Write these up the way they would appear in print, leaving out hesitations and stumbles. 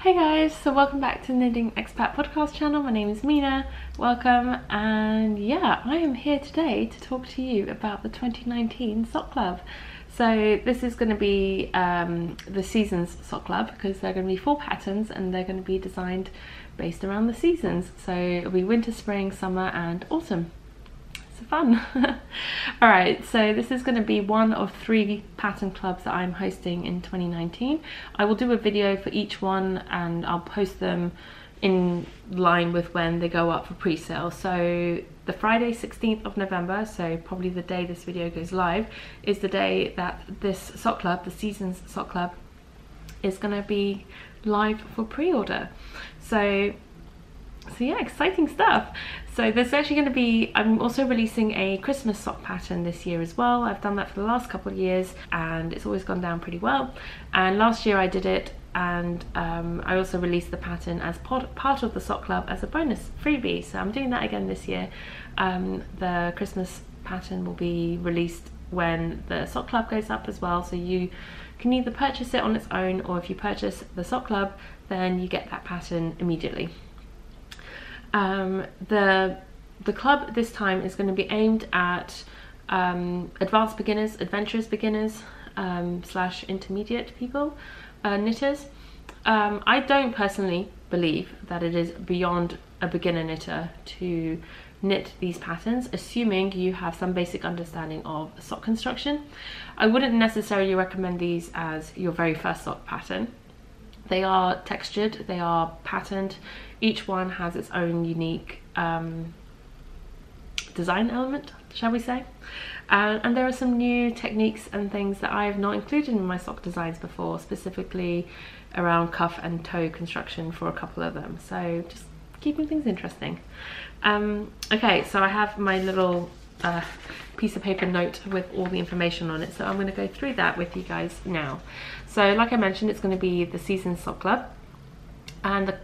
Hey guys, so welcome back to the Knitting Expat Podcast channel. My name is Mina, welcome, and yeah, I am here today to talk to you about the 2019 sock club. So this is going to be the seasons sock club because there are going to be 4 patterns and they're going to be designed based around the seasons. So it'll be winter, spring, summer and autumn. So fun. Alright, so this is going to be one of 3 pattern clubs that I'm hosting in 2019. I will do a video for each one and I'll post them in line with when they go up for pre-sale. So the Friday 16th of November, so probably the day this video goes live, is the day that this sock club, the Seasons Sock Club, is going to be live for pre-order. So yeah, exciting stuff. So there's actually going to be, I'm also releasing a Christmas sock pattern this year as well. I've done that for the last couple of years and it's always gone down pretty well. And last year I did it and I also released the pattern as part of the sock club as a bonus freebie. So I'm doing that again this year. The Christmas pattern will be released when the sock club goes up as well. So you can either purchase it on its own, or if you purchase the sock club, then you get that pattern immediately. The club this time is going to be aimed at advanced beginners, adventurous beginners, / intermediate people, knitters. I don't personally believe that it is beyond a beginner knitter to knit these patterns, assuming you have some basic understanding of sock construction. I wouldn't necessarily recommend these as your very first sock pattern. They are textured, they are patterned, each one has its own unique design element, shall we say. And there are some new techniques and things that I have not included in my sock designs before, specifically around cuff and toe construction for a couple of them. So just keeping things interesting. Okay, so I have my little piece of paper note with all the information on it, so I'm going to go through that with you guys now. So like I mentioned, it's going to be the Seasons Sock Club, and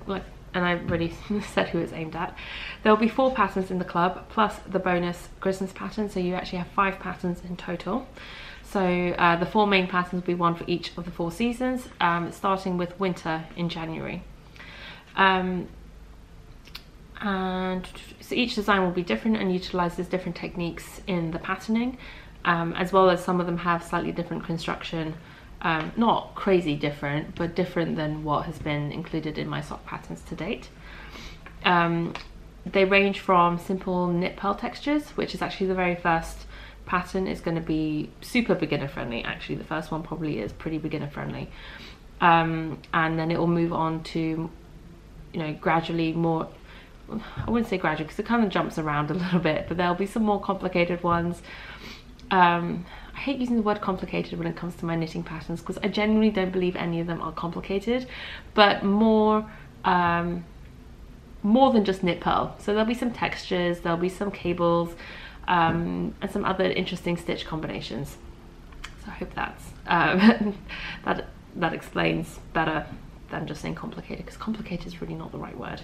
I already said who it's aimed at. There will be 4 patterns in the club plus the bonus Christmas pattern, so you actually have 5 patterns in total. So the 4 main patterns will be one for each of the 4 seasons, starting with winter in January. And so each design will be different and utilizes different techniques in the patterning, as well as some of them have slightly different construction. Not crazy different, but different than what has been included in my sock patterns to date. They range from simple knit pearl textures, which is actually the very first pattern, is going to be super beginner friendly. Actually, the first one probably is pretty beginner friendly. And then it will move on to, gradually more, I wouldn't say gradual because it kind of jumps around a little bit, but there'll be some more complicated ones. I hate using the word complicated when it comes to my knitting patterns because I genuinely don't believe any of them are complicated, but more than just knit pearl. So there'll be some textures, there'll be some cables, and some other interesting stitch combinations. So I hope that's that explains better than just saying complicated, because complicated is really not the right word.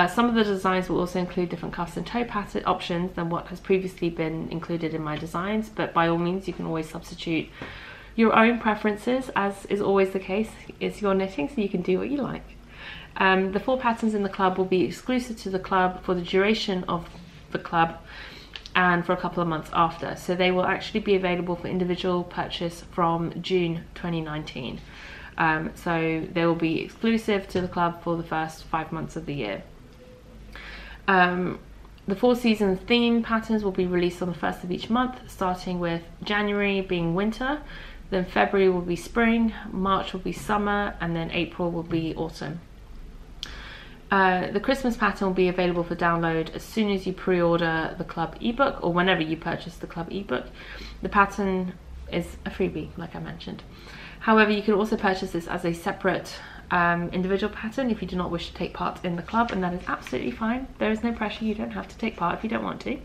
Some of the designs will also include different cuffs and toe pattern options than what has previously been included in my designs, but by all means you can always substitute your own preferences, as is always the case. It's your knitting, so you can do what you like. The 4 patterns in the club will be exclusive to the club for the duration of the club and for a couple of months after, so they will actually be available for individual purchase from June 2019. So they will be exclusive to the club for the first 5 months of the year. The 4 season theme patterns will be released on the 1st of each month, starting with January being winter, then February will be spring, March will be summer, and then April will be autumn. The Christmas pattern will be available for download as soon as you pre-order the club ebook, or whenever you purchase the club ebook. The pattern is a freebie, like I mentioned. However, you can also purchase this as a separate individual pattern if you do not wish to take part in the club, and that is absolutely fine. There is no pressure, you don't have to take part if you don't want to.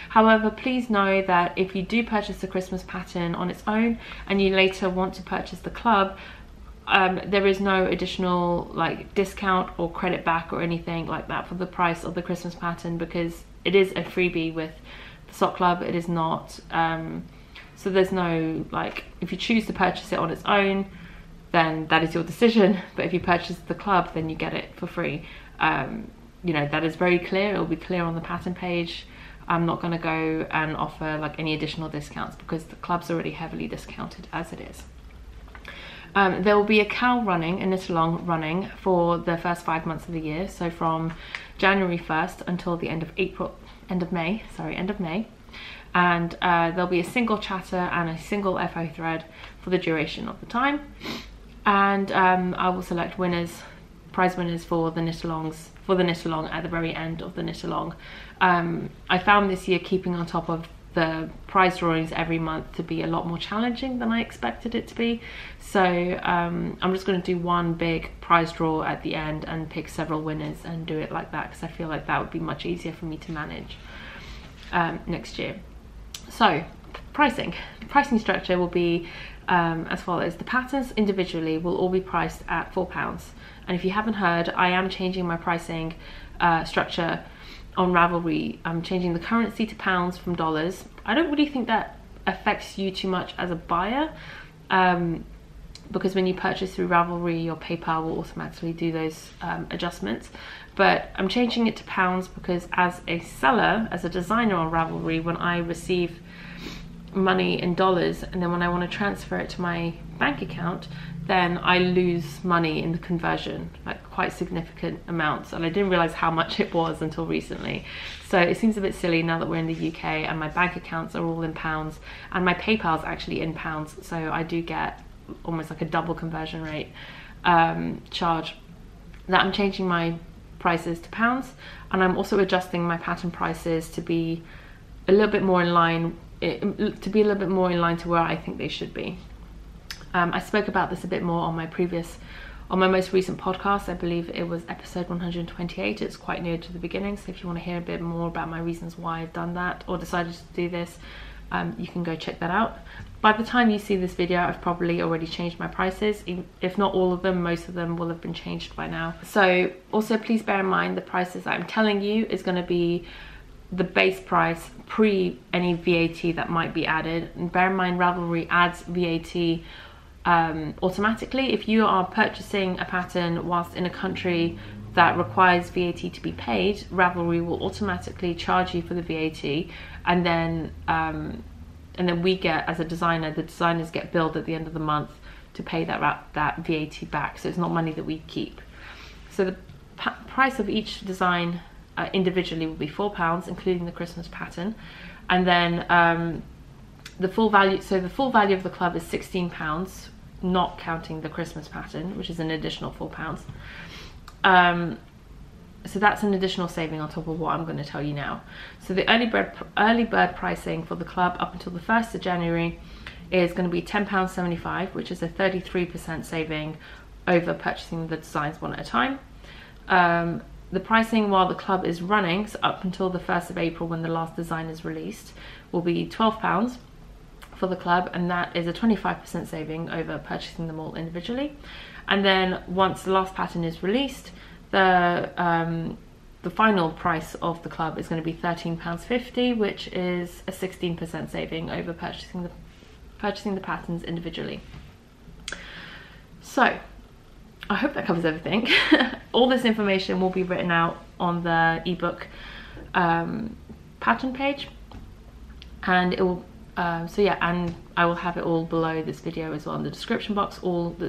However, please know that if you do purchase the Christmas pattern on its own and you later want to purchase the club, there is no additional discount or credit back or anything like that for the price of the Christmas pattern, because it is a freebie with the sock club. It is not so there's no, if you choose to purchase it on its own, then that is your decision. But if you purchase the club, then you get it for free. You know, that is very clear. It will be clear on the pattern page. I'm not going to go and offer like any additional discounts because the club's already heavily discounted as it is. There will be a KAL running, a knit along running for the first 5 months of the year. So from January 1st until the end of May. And there'll be a single chatter and a single FO thread for the duration of the time. And I will select prize winners for the knit along at the very end of the knit along. I found this year keeping on top of the prize drawings every month to be a lot more challenging than I expected it to be. So I'm just going to do one big prize draw at the end and pick several winners and do it like that, because I feel like that would be much easier for me to manage next year. So pricing. The pricing structure will be as follows. The patterns individually will all be priced at £4. And if you haven't heard, I am changing my pricing structure on Ravelry. I'm changing the currency to pounds from dollars. I don't really think that affects you too much as a buyer, because when you purchase through Ravelry, your PayPal will automatically do those adjustments. But I'm changing it to pounds because as a seller, as a designer on Ravelry, when I receive money in dollars and then when I want to transfer it to my bank account, then I lose money in the conversion, like quite significant amounts, and I didn't realize how much it was until recently. So it seems a bit silly now that we're in the UK and my bank accounts are all in pounds and my PayPal is actually in pounds, so I do get almost like a double conversion rate charge. That I'm changing my prices to pounds, and I'm also adjusting my pattern prices to be a little bit more in line to where I think they should be. I spoke about this a bit more on my most recent podcast. I believe it was episode 128. It's quite near to the beginning, so if you want to hear a bit more about my reasons why I've done that or decided to do this, you can go check that out. By the time you see this video, I've probably already changed my prices. If not all of them, most of them will have been changed by now. So also please bear in mind the prices that I'm telling you is going to be the base price pre any VAT that might be added. And bear in mind, Ravelry adds VAT automatically. If you are purchasing a pattern whilst in a country that requires VAT to be paid, Ravelry will automatically charge you for the VAT, and then we get, as a designer, the designers get billed at the end of the month to pay that VAT back. So it's not money that we keep. So the price of each design individually will be £4, including the Christmas pattern, and then the full value. So the full value of the club is £16, not counting the Christmas pattern, which is an additional £4. So that's an additional saving on top of what I'm going to tell you now. So the early bird pricing for the club up until the 1st of January is going to be £10.75, which is a 33% saving over purchasing the designs one at a time. The pricing while the club is running, so up until the 1st of April when the last design is released, will be £12 for the club, and that is a 25% saving over purchasing them all individually. And then once the last pattern is released, the final price of the club is going to be £13.50, which is a 16% saving over purchasing the patterns individually. So I hope that covers everything. All this information will be written out on the ebook pattern page, and it will so yeah, and I will have it all below this video as well in the description box.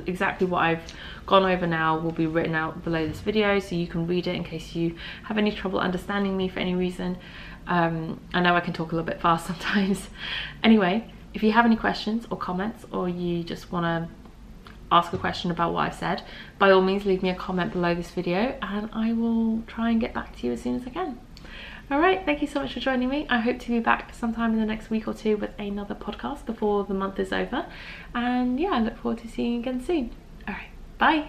Exactly what I've gone over now will be written out below this video, so you can read it in case you have any trouble understanding me for any reason. I know I can talk a little bit fast sometimes. Anyway, if you have any questions or comments, or you just want to ask a question about what I've said, by all means leave me a comment below this video and I will try and get back to you as soon as I can. Alright, thank you so much for joining me. I hope to be back sometime in the next week or two with another podcast before the month is over, and yeah, I look forward to seeing you again soon. Alright, bye!